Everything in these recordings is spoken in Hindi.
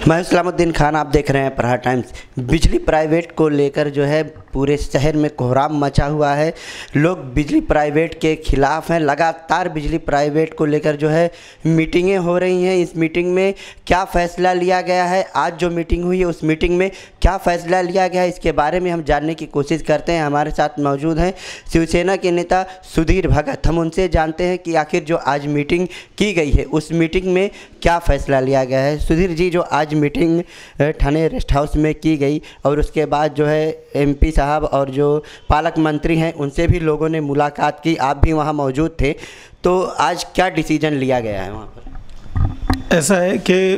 मैं इस्लामुद्दीन खान, आप देख रहे हैं प्रहार टाइम्स। बिजली प्राइवेट को लेकर जो है पूरे शहर में कोहराम मचा हुआ है। लोग बिजली प्राइवेट के खिलाफ़ हैं। लगातार बिजली प्राइवेट को लेकर जो है मीटिंगें हो रही हैं। इस मीटिंग में क्या फ़ैसला लिया गया है, आज जो मीटिंग हुई है उस मीटिंग में क्या फ़ैसला लिया गया है, इसके बारे में हम जानने की कोशिश करते हैं। हमारे साथ मौजूद हैं शिवसेना के नेता सुधीर भगत। हम उनसे जानते हैं कि आखिर जो आज मीटिंग की गई है उस मीटिंग में क्या फ़ैसला लिया गया है। सुधीर जी, जो आज मीटिंग थाने रेस्ट हाउस में की गई और उसके बाद जो है एमपी साहब और जो पालक मंत्री हैं उनसे भी लोगों ने मुलाकात की, आप भी वहाँ मौजूद थे, तो आज क्या डिसीजन लिया गया है वहाँ पर? ऐसा है कि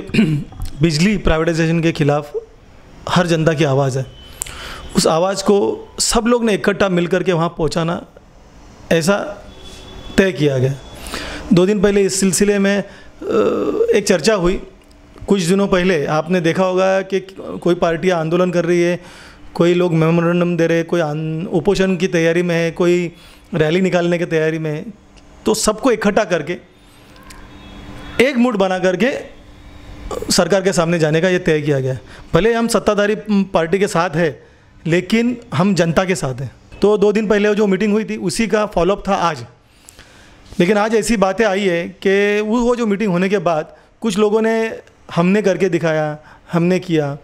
बिजली प्राइवेटाइजेशन के खिलाफ हर जनता की आवाज़ है। उस आवाज़ को सब लोग ने इकट्ठा मिलकर के वहाँ पहुँचाना ऐसा तय किया गया। 2 दिन पहले इस सिलसिले में एक चर्चा हुई। कुछ दिनों पहले आपने देखा होगा कि कोई पार्टियां आंदोलन कर रही है, कोई लोग मेमोरेंडम दे रहे हैं, कोई ओपोजिशन की तैयारी में है, कोई रैली निकालने की तैयारी में है। तो सबको इकट्ठा करके एक मूड बना करके सरकार के सामने जाने का ये तय किया गया है। भले हम सत्ताधारी पार्टी के साथ है लेकिन हम जनता के साथ हैं। तो 2 दिन पहले जो मीटिंग हुई थी उसी का फॉलोअप था आज। लेकिन आज ऐसी बातें आई है कि वो जो मीटिंग होने के बाद कुछ लोगों ने हमने करके दिखाया, हमने किया,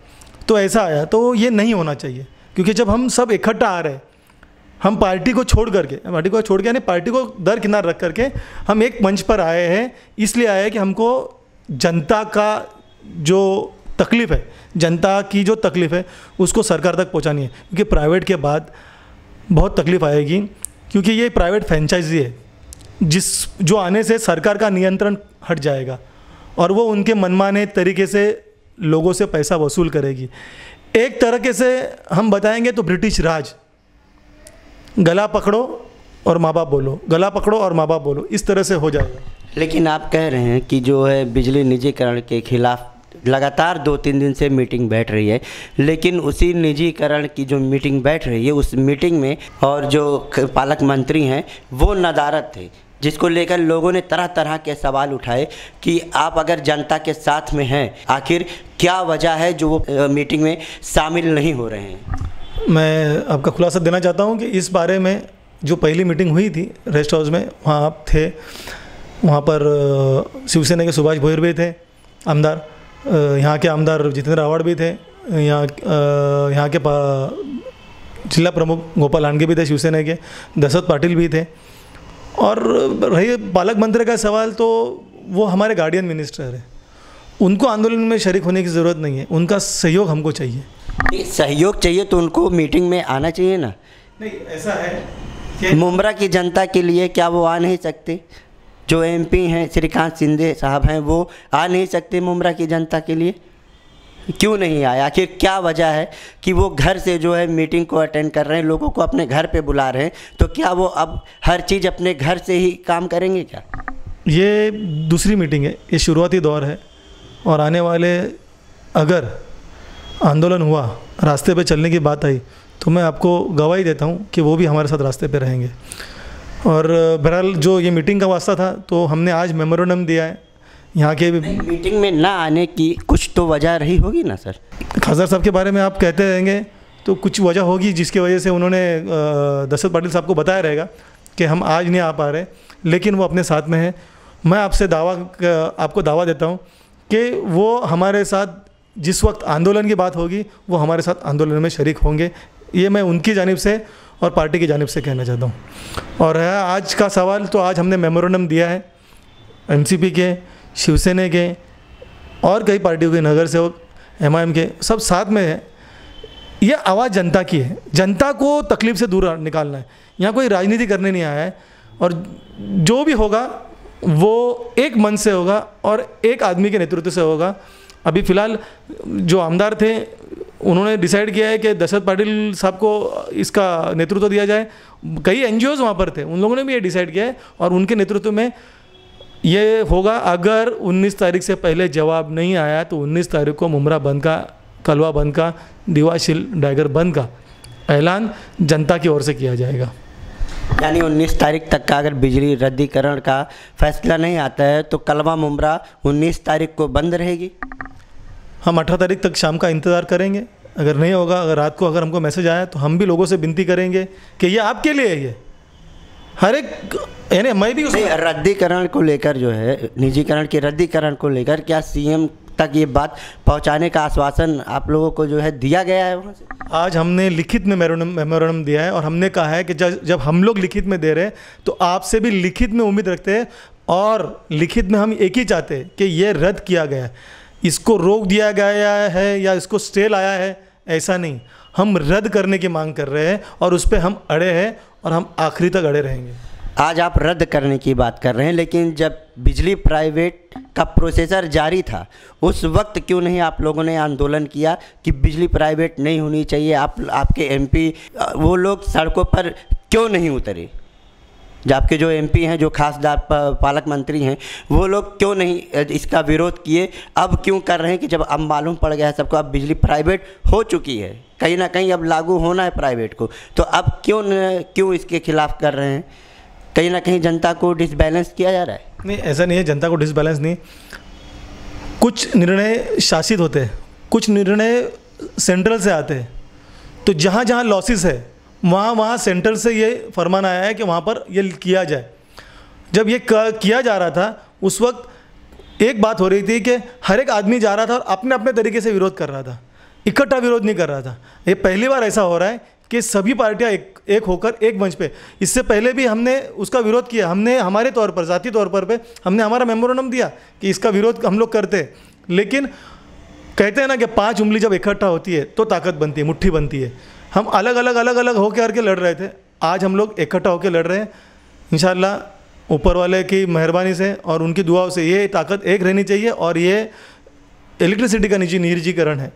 तो ऐसा आया। तो ये नहीं होना चाहिए, क्योंकि जब हम सब इकट्ठा आ रहे हैं, हम पार्टी को छोड़ के यानी पार्टी को दरकिनार रख करके हम एक मंच पर आए हैं। इसलिए आए हैं कि हमको जनता का जो तकलीफ़ है, जनता की जो तकलीफ़ है उसको सरकार तक पहुंचानी है। क्योंकि प्राइवेट के बाद बहुत तकलीफ़ आएगी, क्योंकि ये प्राइवेट फ्रेंचाइजी है जो आने से सरकार का नियंत्रण हट जाएगा और वो उनके मनमाने तरीके से लोगों से पैसा वसूल करेगी। एक तरीके से हम बताएंगे तो ब्रिटिश राज, गला पकड़ो और माँ बाप बोलो, गला पकड़ो और माँ बाप बोलो, इस तरह से हो जाएगा। लेकिन आप कह रहे हैं कि जो है बिजली निजीकरण के खिलाफ लगातार 2-3 दिन से मीटिंग बैठ रही है, लेकिन उसी निजीकरण की जो मीटिंग बैठ रही है उस मीटिंग में और जो पालक मंत्री हैं वो नदारद थे, जिसको लेकर लोगों ने तरह तरह के सवाल उठाए कि आप अगर जनता के साथ में हैं, आखिर क्या वजह है जो वो मीटिंग में शामिल नहीं हो रहे हैं। मैं आपका खुलासा देना चाहता हूं कि इस बारे में जो पहली मीटिंग हुई थी रेस्ट हाउस में, वहाँ आप थे। वहाँ पर शिवसेना के सुभाष भोयर भी थे आमदार, यहाँ के आमदार जितेंद्र आवाड़ भी थे, यहाँ के जिला प्रमुख गोपाल लांडगे भी थे शिवसेना के, दशरथ पाटिल भी थे। और रही पालक मंत्री का सवाल, तो वो हमारे गार्डियन मिनिस्टर है, उनको आंदोलन में शरीक होने की ज़रूरत नहीं है, उनका सहयोग हमको चाहिए। सहयोग चाहिए तो उनको मीटिंग में आना चाहिए ना। नहीं, ऐसा है कि मुमरा की जनता के लिए क्या वो आ नहीं सकते? जो एमपी हैं श्रीकांत शिंदे साहब हैं वो आ नहीं सकते मुमरा की जनता के लिए? क्यों नहीं आया? आखिर क्या वजह है कि वो घर से जो है मीटिंग को अटेंड कर रहे हैं, लोगों को अपने घर पे बुला रहे हैं, तो क्या वो अब हर चीज़ अपने घर से ही काम करेंगे क्या? ये दूसरी मीटिंग है, ये शुरुआती दौर है और आने वाले अगर आंदोलन हुआ, रास्ते पे चलने की बात आई, तो मैं आपको गवाही देता हूँ कि वो भी हमारे साथ रास्ते पे रहेंगे। और बहरहाल जो ये मीटिंग का वास्ता था, तो हमने आज मेमोरेंडम दिया है। यहाँ के मीटिंग में ना आने की कुछ तो वजह रही होगी ना सर? खासदार साहब के बारे में आप कहते रहेंगे तो कुछ वजह होगी जिसकी वजह से उन्होंने दशरथ पाटिल साहब को बताया रहेगा कि हम आज नहीं आ पा रहे, लेकिन वो अपने साथ में है। मैं आपको दावा देता हूँ कि वो हमारे साथ जिस वक्त आंदोलन की बात होगी वो हमारे साथ आंदोलन में शरीक होंगे। ये मैं उनकी जानिब से और पार्टी की जानिब से कहना चाहता हूँ। और है आज का सवाल, तो आज हमने मेमोरेंडम दिया है एनसीपी के, शिवसेना के और कई पार्टियों के, नगर सेवक, एमआईएम के, सब साथ में है। ये आवाज़ जनता की है, जनता को तकलीफ से दूर निकालना है। यहाँ कोई राजनीति करने नहीं आया है और जो भी होगा वो एक मन से होगा और एक आदमी के नेतृत्व से होगा। अभी फ़िलहाल जो आमदार थे उन्होंने डिसाइड किया है कि दशरथ पाटिल साहब को इसका नेतृत्व दिया जाए। कई एनजीओज़ वहाँ पर थे, उन लोगों ने भी ये डिसाइड किया है और उनके नेतृत्व में ये होगा। अगर 19 तारीख से पहले जवाब नहीं आया तो 19 तारीख को मुमरा बंद का, कलवा बंद का, दीवाशिल डायगर बंद का ऐलान जनता की ओर से किया जाएगा। यानी 19 तारीख तक का अगर बिजली रद्दीकरण का फैसला नहीं आता है तो कलवा मुमरा 19 तारीख को बंद रहेगी। हम 18 तारीख तक शाम का इंतज़ार करेंगे। अगर नहीं होगा, अगर रात को अगर हमको मैसेज आया तो हम भी लोगों से विनती करेंगे कि ये आपके लिए है, ये हर एक, यानी मैं भी नहीं, रद्दीकरण को लेकर जो है, निजीकरण के रद्दीकरण को लेकर क्या सीएम तक ये बात पहुंचाने का आश्वासन आप लोगों को जो है दिया गया है वहाँ से? आज हमने लिखित में मेमोरेंडम दिया है और हमने कहा है कि जब हम लोग लिखित में दे रहे हैं तो आपसे भी लिखित में उम्मीद रखते हैं, और लिखित में हम एक ही चाहते हैं कि ये रद्द किया गया है, इसको रोक दिया गया है या इसको स्टे लाया है, ऐसा नहीं। हम रद्द करने की मांग कर रहे हैं और उस पर हम अड़े हैं और हम आखिरी तक अड़े रहेंगे। आज आप रद्द करने की बात कर रहे हैं, लेकिन जब बिजली प्राइवेट का प्रोसेसर जारी था उस वक्त क्यों नहीं आप लोगों ने आंदोलन किया कि बिजली प्राइवेट नहीं होनी चाहिए? आपके एमपी वो लोग सड़कों पर क्यों नहीं उतरे? जब आपके जो एमपी हैं, जो खासदार पालक मंत्री हैं, वो लोग क्यों नहीं इसका विरोध किए? अब क्यों कर रहे हैं कि जब अब मालूम पड़ गया है सबको, अब बिजली प्राइवेट हो चुकी है, कहीं ना कहीं अब लागू होना है प्राइवेट को, तो अब क्यों इसके खिलाफ कर रहे हैं? कहीं ना कहीं जनता को डिसबैलेंस किया जा रहा है? नहीं, ऐसा नहीं है, जनता को डिसबैलेंस नहीं। कुछ निर्णय शासित होते हैं, कुछ निर्णय सेंट्रल से आते हैं, तो जहाँ जहाँ लॉसेस है वहाँ सेंट्रल से ये फरमान आया है कि वहाँ पर ये किया जाए। जब ये किया जा रहा था उस वक्त एक बात हो रही थी कि हर एक आदमी जा रहा था और अपने अपने तरीके से विरोध कर रहा था, इकट्ठा विरोध नहीं कर रहा था। ये पहली बार ऐसा हो रहा है कि सभी पार्टियां एक होकर एक मंच पे। इससे पहले भी हमने उसका विरोध किया, हमने हमारे तौर पर, ज़ाती तौर पर हमने हमारा मेमोरेंडम दिया कि इसका विरोध हम लोग करते हैं। लेकिन कहते हैं ना कि 5 उंगली जब इकट्ठा होती है तो ताकत बनती है, मुट्ठी बनती है। हम अलग अलग होकर लड़ रहे थे, आज हम लोग इकट्ठा होकर लड़ रहे हैं। इंशाल्लाह ऊपर वाले की मेहरबानी से और उनकी दुआओं से ये ताकत एक रहनी चाहिए, और ये इलेक्ट्रिसिटी का निजीकरण है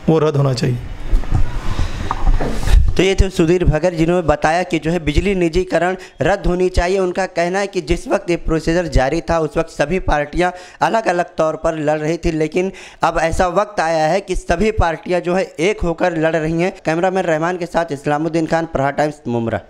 वो रद्द होना चाहिए। तो ये थे सुधीर भगत, जिन्होंने बताया कि जो है बिजली निजीकरण रद्द होनी चाहिए। उनका कहना है कि जिस वक्त ये प्रोसीजर जारी था उस वक्त सभी पार्टियां अलग अलग तौर पर लड़ रही थी, लेकिन अब ऐसा वक्त आया है कि सभी पार्टियां जो है एक होकर लड़ रही हैं। कैमरामैन रहमान के साथ इस्लामुद्दीन खान, प्रहार टाइम्स, मुमरा।